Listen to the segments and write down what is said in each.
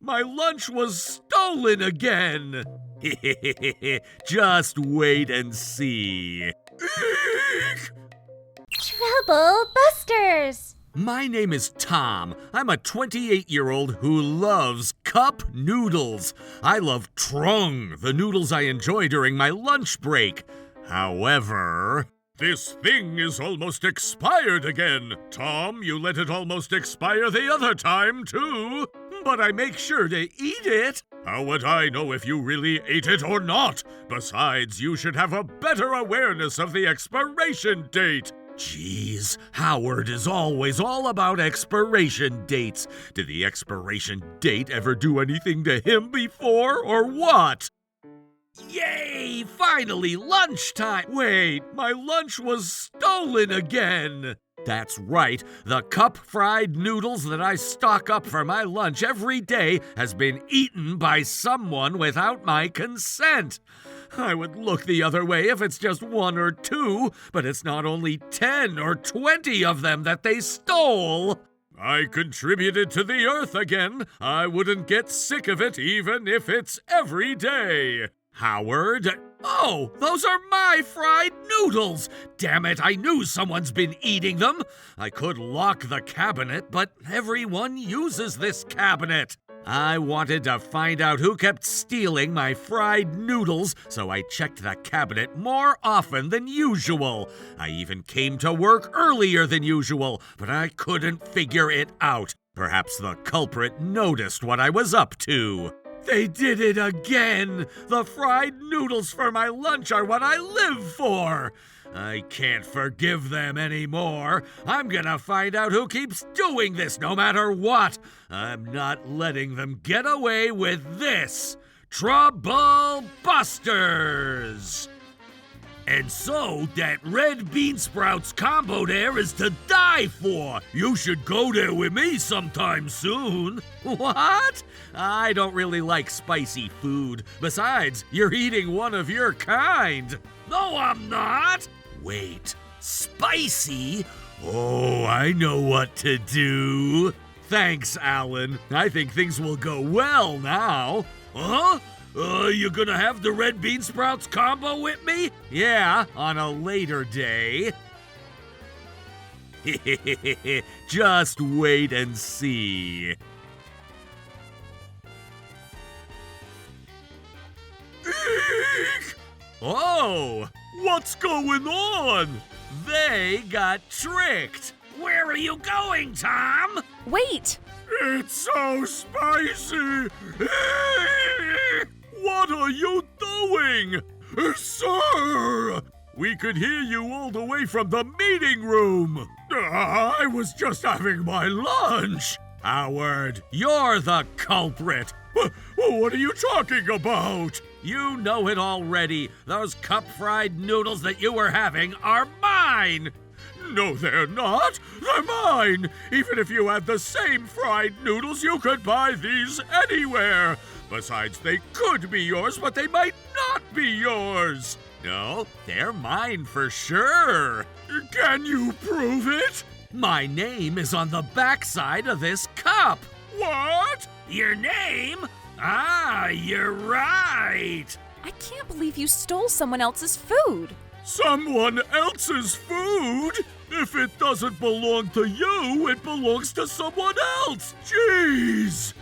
my lunch was stolen again. Just wait and see. Eek! Trouble Busters! My name is Tom. I'm a 28-year-old who loves cup noodles. I love Trung, the noodles I enjoy during my lunch break. However, this thing is almost expired again. Tom, you let it almost expire the other time, too. But I make sure to eat it. How would I know if you really ate it or not? Besides, you should have a better awareness of the expiration date. Jeez, Howard is always all about expiration dates. Did the expiration date ever do anything to him before, or what? Yay! Finally, lunchtime! Wait, my lunch was stolen again! That's right, the cup-fried noodles that I stock up for my lunch every day has been eaten by someone without my consent. I would look the other way if it's just one or two, but it's not only 10 or 20 of them that they stole. I contributed to the earth again. I wouldn't get sick of it even if it's every day. Howard? Oh, those are my fried noodles! Damn it, I knew someone's been eating them. I could lock the cabinet, but everyone uses this cabinet. I wanted to find out who kept stealing my fried noodles, so I checked the cabinet more often than usual. I even came to work earlier than usual, but I couldn't figure it out. Perhaps the culprit noticed what I was up to. They did it again! The fried noodles for my lunch are what I live for! I can't forgive them anymore. I'm gonna find out who keeps doing this no matter what. I'm not letting them get away with this. Trouble Busters! And so, that red bean sprouts combo there is to die for. You should go there with me sometime soon. What? I don't really like spicy food. Besides, you're eating one of your kind. No, I'm not. Wait, spicy? Oh, I know what to do. Thanks, Alan. I think things will go well now. Huh? You gonna have the red bean sprouts combo with me? Yeah, on a later day. Just wait and see. Eek! Oh, what's going on? They got tricked. Where are you going, Tom? Wait! It's so spicy! What are you doing? Sir! We could hear you all the way from the meeting room. I was just having my lunch. Howard, you're the culprit. What are you talking about? You know it already. Those cup-fried noodles that you were having are mine. No, they're not. They're mine. Even if you had the same fried noodles, you could buy these anywhere. Besides, they could be yours, but they might not be yours. No, they're mine for sure. Can you prove it? My name is on the backside of this cup. What? Your name? Ah, you're right. I can't believe you stole someone else's food. Someone else's food? If it doesn't belong to you, it belongs to someone else. Jeez.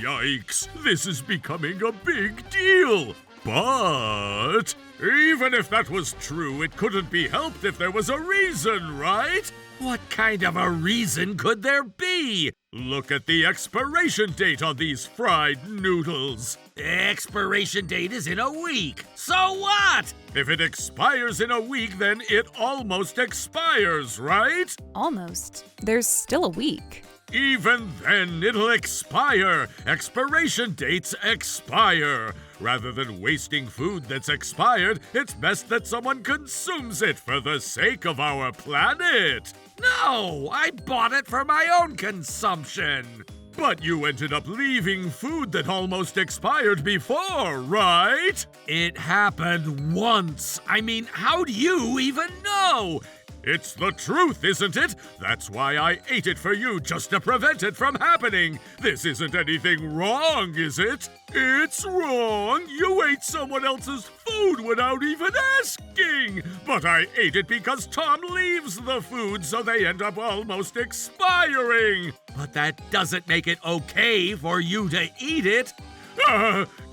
Yikes, this is becoming a big deal. But even if that was true, it couldn't be helped if there was a reason, right? What kind of a reason could there be? Look at the expiration date on these fried noodles. The expiration date is in a week. So what? If it expires in a week, then it almost expires, right? Almost. There's still a week. Even then, it'll expire. Expiration dates expire. Rather than wasting food that's expired, it's best that someone consumes it for the sake of our planet. No, I bought it for my own consumption. But you ended up leaving food that almost expired before, right? It happened once. I mean, how do you even know? It's the truth, isn't it? That's why I ate it for you, just to prevent it from happening. This isn't anything wrong, is it? It's wrong. You ate someone else's food without even asking. But I ate it because Tom leaves the food, so they end up almost expiring. But that doesn't make it okay for you to eat it.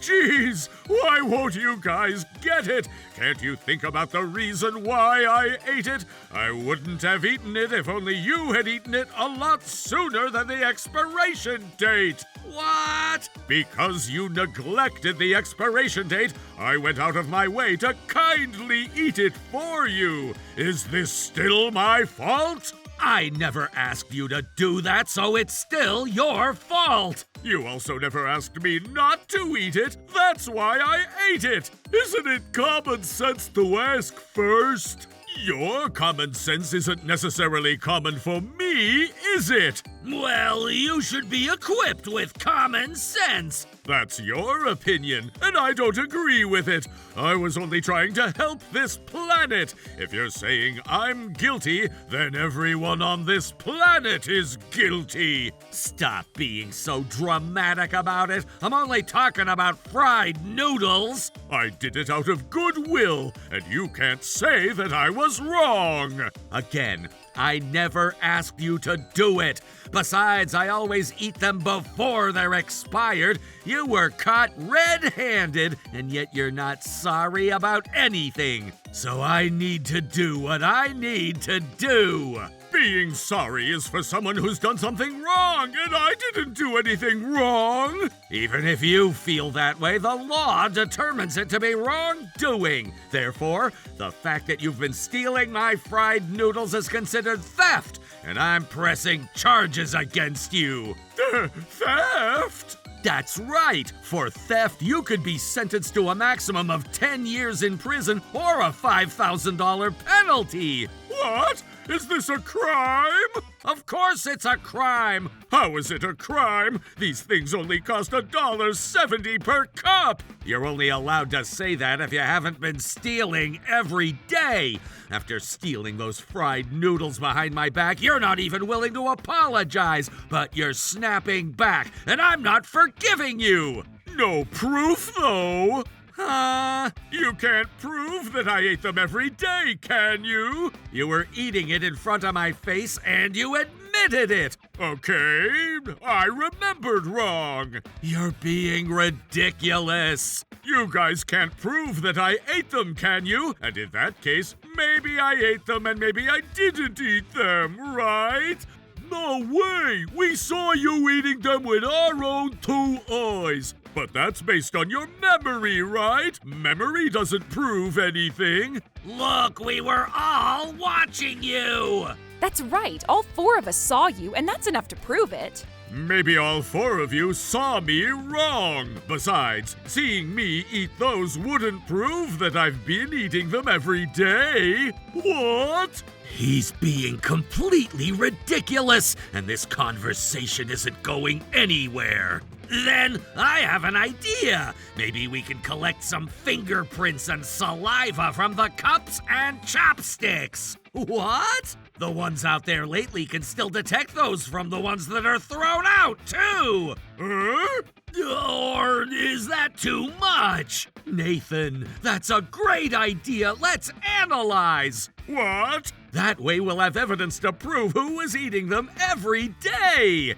Geez, why won't you guys get it? Can't you think about the reason why I ate it? I wouldn't have eaten it if only you had eaten it a lot sooner than the expiration date. What? Because you neglected the expiration date, I went out of my way to kindly eat it for you. Is this still my fault? I never asked you to do that, so it's still your fault. You also never asked me not to eat it. That's why I ate it. Isn't it common sense to ask first? Your common sense isn't necessarily common for me, is it? Well, you should be equipped with common sense. That's your opinion, and I don't agree with it. I was only trying to help this planet. If you're saying I'm guilty, then everyone on this planet is guilty. Stop being so dramatic about it. I'm only talking about fried noodles. I did it out of goodwill, and you can't say that I was wrong. Again, I never asked you to do it. Besides, I always eat them before they're expired. You were caught red-handed, and yet you're not sorry about anything. So I need to do what I need to do. Being sorry is for someone who's done something wrong, and I didn't do anything wrong. Even if you feel that way, the law determines it to be wrongdoing. Therefore, the fact that you've been stealing my fried noodles is considered theft, and I'm pressing charges against you. Theft? That's right! For theft, you could be sentenced to a maximum of 10 years in prison or a $5,000 penalty. What? Is this a crime? Of course it's a crime! How is it a crime? These things only cost $1.70 per cup! You're only allowed to say that if you haven't been stealing every day. After stealing those fried noodles behind my back, you're not even willing to apologize, but you're snapping back, and I'm not forgiving you! No proof, though! You can't prove that I ate them every day, can you? You were eating it in front of my face and you admitted it. Okay, I remembered wrong. You're being ridiculous. You guys can't prove that I ate them, can you? And in that case, maybe I ate them and maybe I didn't eat them, right? No way! We saw you eating them with our own 2 eyes. But that's based on your memory, right? Memory doesn't prove anything. Look, we were all watching you! That's right. All 4 of us saw you, and that's enough to prove it. Maybe all 4 of you saw me wrong. Besides, seeing me eat those wouldn't prove that I've been eating them every day. What? He's being completely ridiculous, and this conversation isn't going anywhere. Then I have an idea. Maybe we can collect some fingerprints and saliva from the cups and chopsticks. What? The ones out there lately can still detect those from the ones that are thrown out, too. Or is that too much? Nathan, that's a great idea. Let's analyze. What? That way we'll have evidence to prove who was eating them every day.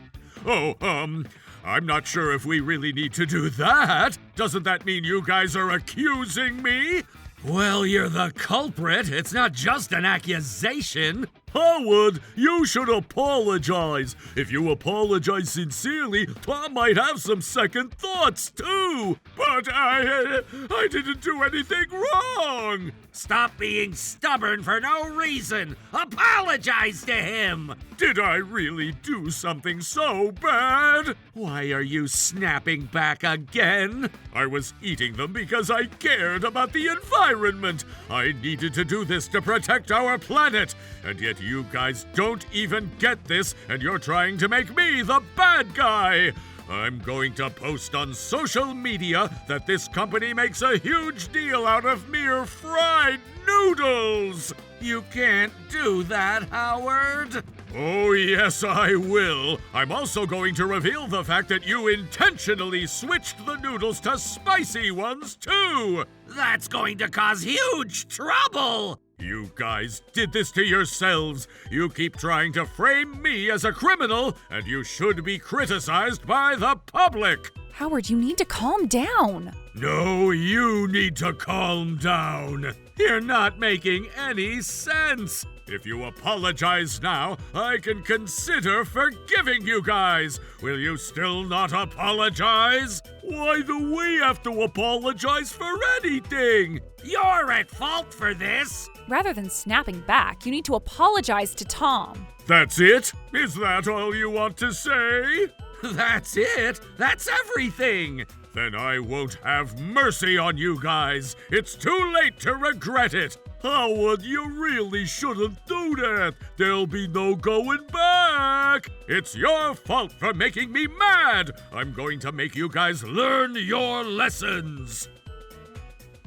I'm not sure if we really need to do that. Doesn't that mean you guys are accusing me? Well, you're the culprit. It's not just an accusation. Howard, you should apologize. If you apologize sincerely, Tom might have some second thoughts, too. But I didn't do anything wrong. Stop being stubborn for no reason. Apologize to him. Did I really do something so bad? Why are you snapping back again? I was eating them because I cared about the environment. I needed to do this to protect our planet. And yet you guys don't even get this, and you're trying to make me the bad guy. I'm going to post on social media that this company makes a huge deal out of mere fried noodles. You can't do that, Howard. Oh, yes, I will. I'm also going to reveal the fact that you intentionally switched the noodles to spicy ones, too. That's going to cause huge trouble. You guys did this to yourselves. You keep trying to frame me as a criminal, and you should be criticized by the public. Howard, you need to calm down. No, you need to calm down. You're not making any sense. If you apologize now, I can consider forgiving you guys. Will you still not apologize? Why do we have to apologize for anything? You're at fault for this. Rather than snapping back, you need to apologize to Tom. That's it? Is that all you want to say? That's it. That's everything. Then I won't have mercy on you guys. It's too late to regret it. Howard, you really shouldn't do that. There'll be no going back. It's your fault for making me mad. I'm going to make you guys learn your lessons.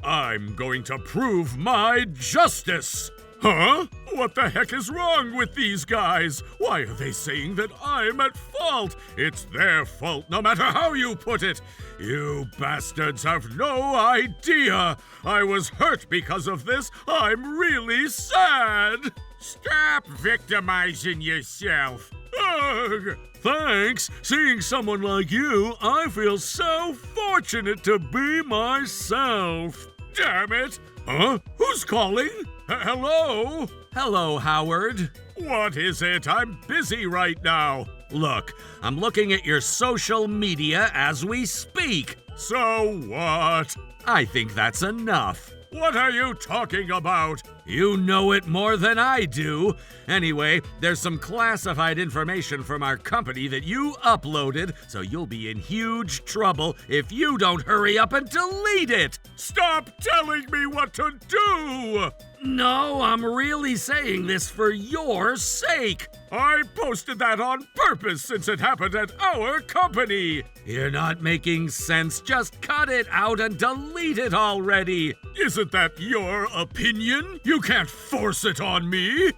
I'm going to prove my justice. Huh? What the heck is wrong with these guys? Why are they saying that I'm at fault? It's their fault, no matter how you put it. You bastards have no idea. I was hurt because of this. I'm really sad. Stop victimizing yourself. Ugh. Thanks. Seeing someone like you, I feel so fortunate to be myself. Damn it. Huh? Who's calling? Hello? Hello, Howard. What is it? I'm busy right now. Look, I'm looking at your social media as we speak. So what? I think that's enough. What are you talking about? You know it more than I do. Anyway, there's some classified information from our company that you uploaded, so you'll be in huge trouble if you don't hurry up and delete it. Stop telling me what to do! No, I'm really saying this for your sake. I posted that on purpose since it happened at our company. You're not making sense. Just cut it out and delete it already. Isn't that your opinion? You can't force it on me.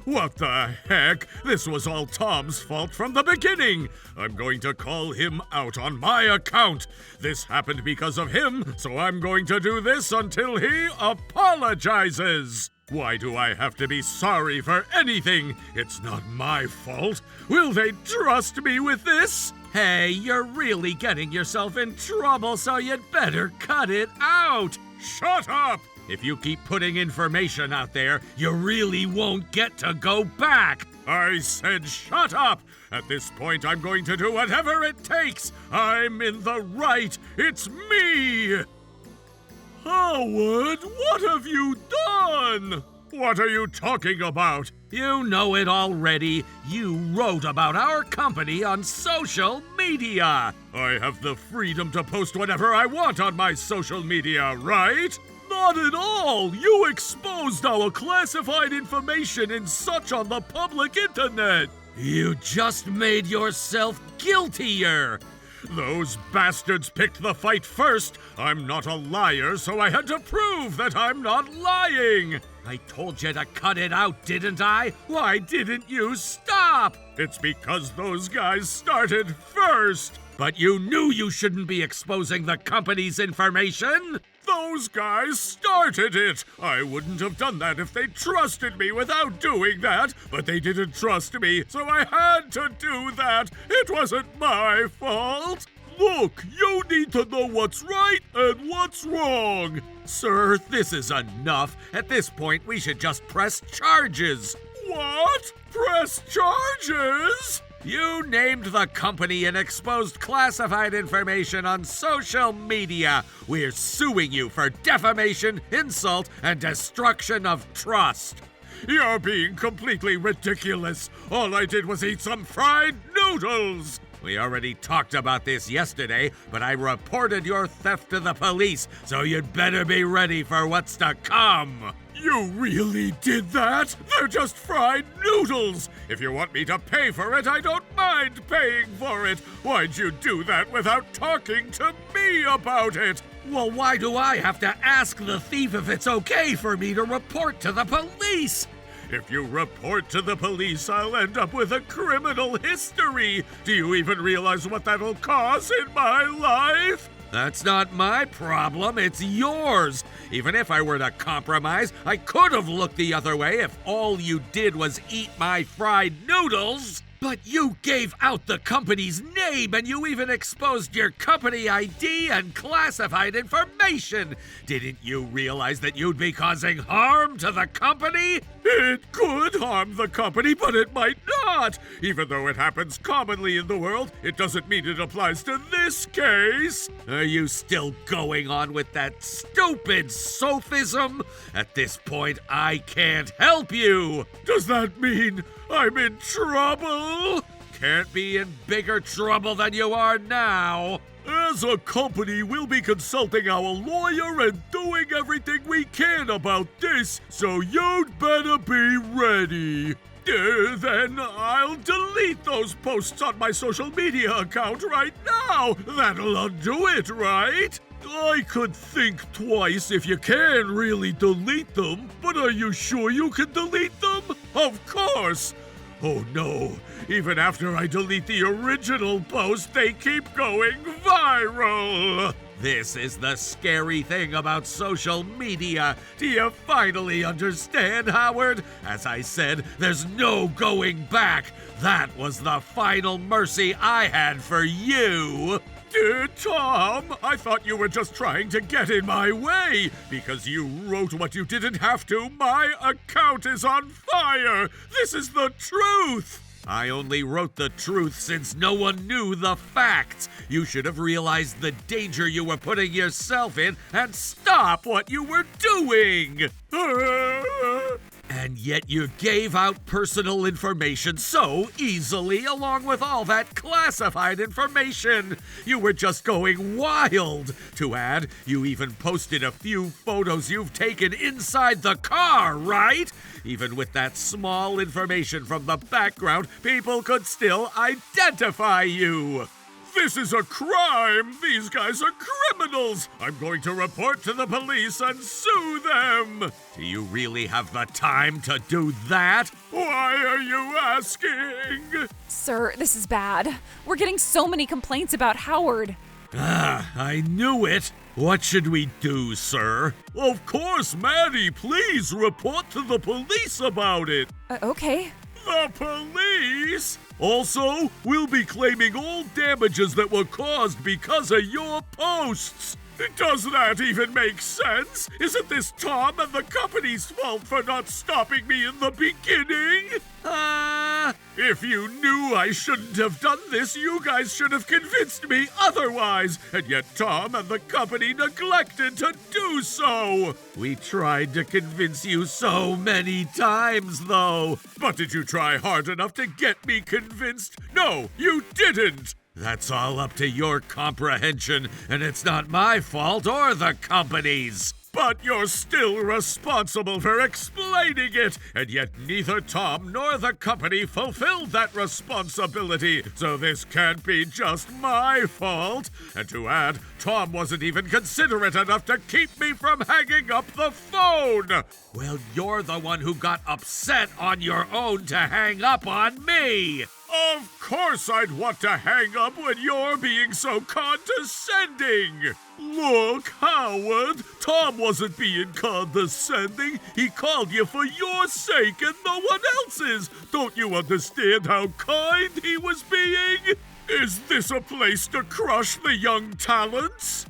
What the heck? This was all Tom's fault from the beginning. I'm going to call him out on my account. This happened because of him, so I'm going to do this until he apologizes. Why do I have to be sorry for anything? It's not my fault. Will they trust me with this? Hey, you're really getting yourself in trouble, so you'd better cut it out. Shut up! If you keep putting information out there, you really won't get to go back. I said shut up! At this point, I'm going to do whatever it takes. I'm in the right. It's me! Howard, what have you done? What are you talking about? You know it already. You wrote about our company on social media. I have the freedom to post whatever I want on my social media, right? Not at all! You exposed our classified information in such on the public internet! You just made yourself guiltier! Those bastards picked the fight first! I'm not a liar, so I had to prove that I'm not lying! I told you to cut it out, didn't I? Why didn't you stop? It's because those guys started first! But you knew you shouldn't be exposing the company's information! Those guys started it! I wouldn't have done that if they trusted me without doing that, but they didn't trust me, so I had to do that! It wasn't my fault! Look, you need to know what's right and what's wrong! Sir, this is enough. At this point, we should just press charges. What? Press charges? You named the company and exposed classified information on social media. We're suing you for defamation, insult, and destruction of trust. You're being completely ridiculous. All I did was eat some fried noodles. We already talked about this yesterday, but I reported your theft to the police, so you'd better be ready for what's to come. You really did that? They're just fried noodles! If you want me to pay for it, I don't mind paying for it! Why'd you do that without talking to me about it? Well, why do I have to ask the thief if it's okay for me to report to the police? If you report to the police, I'll end up with a criminal history! Do you even realize what that'll cause in my life? That's not my problem, it's yours. Even if I were to compromise, I could have looked the other way if all you did was eat my fried noodles. But you gave out the company's name and you even exposed your company ID and classified information. Didn't you realize that you'd be causing harm to the company? It could harm the company, but it might not. Even though it happens commonly in the world, it doesn't mean it applies to this case. Are you still going on with that stupid sophism? At this point, I can't help you. Does that mean I'm in trouble? Can't be in bigger trouble than you are now. As a company, we'll be consulting our lawyer and doing everything we can about this, so you'd better be ready. Then I'll delete those posts on my social media account right now. That'll undo it, right? I could think twice if you can really delete them, but are you sure you can delete them? Of course! Oh no, even after I delete the original post, they keep going viral! This is the scary thing about social media. Do you finally understand, Howard? As I said, there's no going back. That was the final mercy I had for you. Tom, I thought you were just trying to get in my way. Because you wrote what you didn't have to, my account is on fire. This is the truth. I only wrote the truth since no one knew the facts. You should have realized the danger you were putting yourself in and stop what you were doing. And yet you gave out personal information so easily along with all that classified information. You were just going wild. To add, you even posted a few photos you've taken inside the car, right? Even with that small information from the background, people could still identify you. This is a crime! These guys are criminals! I'm going to report to the police and sue them! Do you really have the time to do that? Why are you asking? Sir, this is bad. We're getting so many complaints about Howard. I knew it. What should we do, sir? Of course, Maddie, please report to the police about it. Okay. The police? Also, we'll be claiming all damages that were caused because of your posts. Does that even make sense? Isn't this Tom and the company's fault for not stopping me in the beginning? If you knew I shouldn't have done this, you guys should have convinced me otherwise. And yet Tom and the company neglected to do so. We tried to convince you so many times, though. But did you try hard enough to get me convinced? No, you didn't. That's all up to your comprehension, and it's not my fault or the company's. But you're still responsible for explaining it, and yet neither Tom nor the company fulfilled that responsibility, so this can't be just my fault. And to add, Tom wasn't even considerate enough to keep me from hanging up the phone. Well, you're the one who got upset on your own to hang up on me. Of course I'd want to hang up when you're being so condescending. Look, Howard, Tom wasn't being condescending. He called you for your sake and no one else's. Don't you understand how kind he was being? Is this a place to crush the young talents?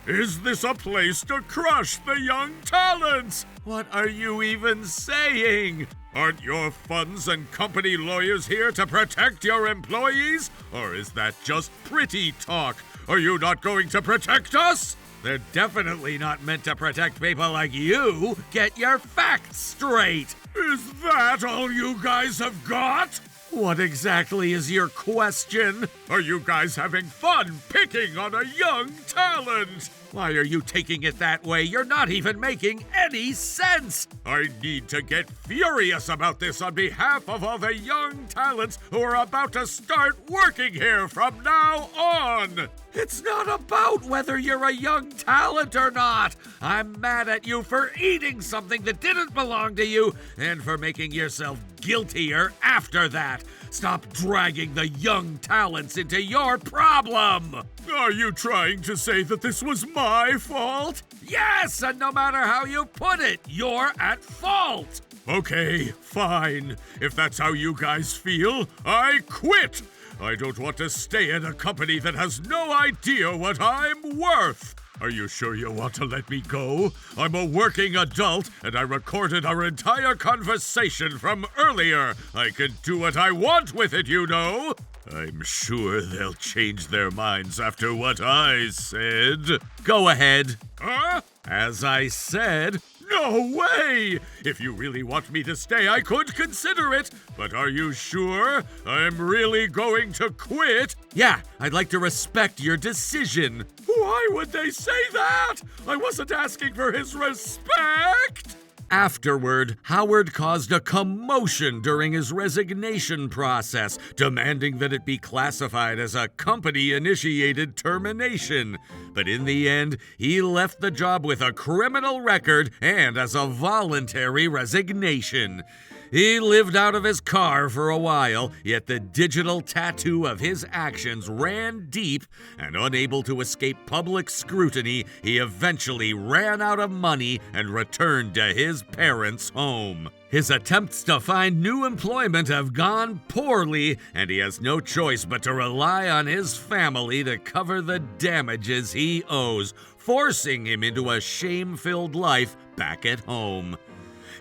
Is this a place to crush the young talents? What are you even saying? Aren't your funds and company lawyers here to protect your employees? Or is that just pretty talk? Are you not going to protect us? They're definitely not meant to protect people like you. Get your facts straight. Is that all you guys have got? What exactly is your question? Are you guys having fun picking on a young talent? Why are you taking it that way? You're not even making any sense! I need to get furious about this on behalf of all the young talents who are about to start working here from now on! It's not about whether you're a young talent or not! I'm mad at you for eating something that didn't belong to you and for making yourself guiltier after that! Stop dragging the young talents into your problem! Are you trying to say that this was my fault? Yes, and no matter how you put it, you're at fault! Okay, fine. If that's how you guys feel, I quit! I don't want to stay at a company that has no idea what I'm worth! Are you sure you want to let me go? I'm a working adult, and I recorded our entire conversation from earlier. I can do what I want with it, you know. I'm sure they'll change their minds after what I said. Go ahead. Huh? As I said, no way! If you really want me to stay, I could consider it. But are you sure I'm really going to quit? Yeah, I'd like to respect your decision. Why would they say that? I wasn't asking for his respect! Afterward, Howard caused a commotion during his resignation process, demanding that it be classified as a company-initiated termination. But in the end, he left the job with a criminal record and as a voluntary resignation. He lived out of his car for a while, yet the digital tattoo of his actions ran deep, and unable to escape public scrutiny, he eventually ran out of money and returned to his parents' home. His attempts to find new employment have gone poorly, and he has no choice but to rely on his family to cover the damages he owes, forcing him into a shame-filled life back at home.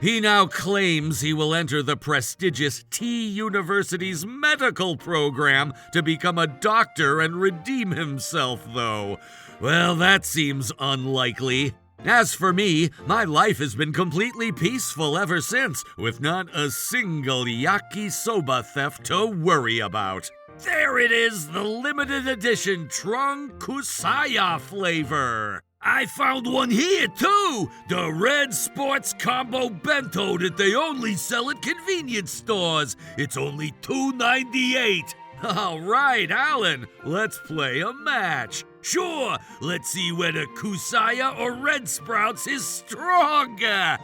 He now claims he will enter the prestigious T University's medical program to become a doctor and redeem himself, though. Well, that seems unlikely. As for me, my life has been completely peaceful ever since, with not a single yakisoba theft to worry about. There it is, the limited edition Trung Kusaya flavor. I found one here, too! The Red Sports Combo Bento that they only sell at convenience stores. It's only $2.98. All right, Alan, let's play a match. Sure, let's see whether Kusaya or Red Sprouts is stronger.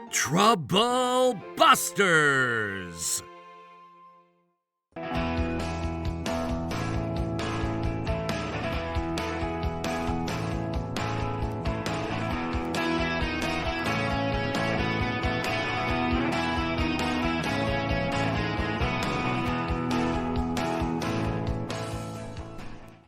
Trouble Busters!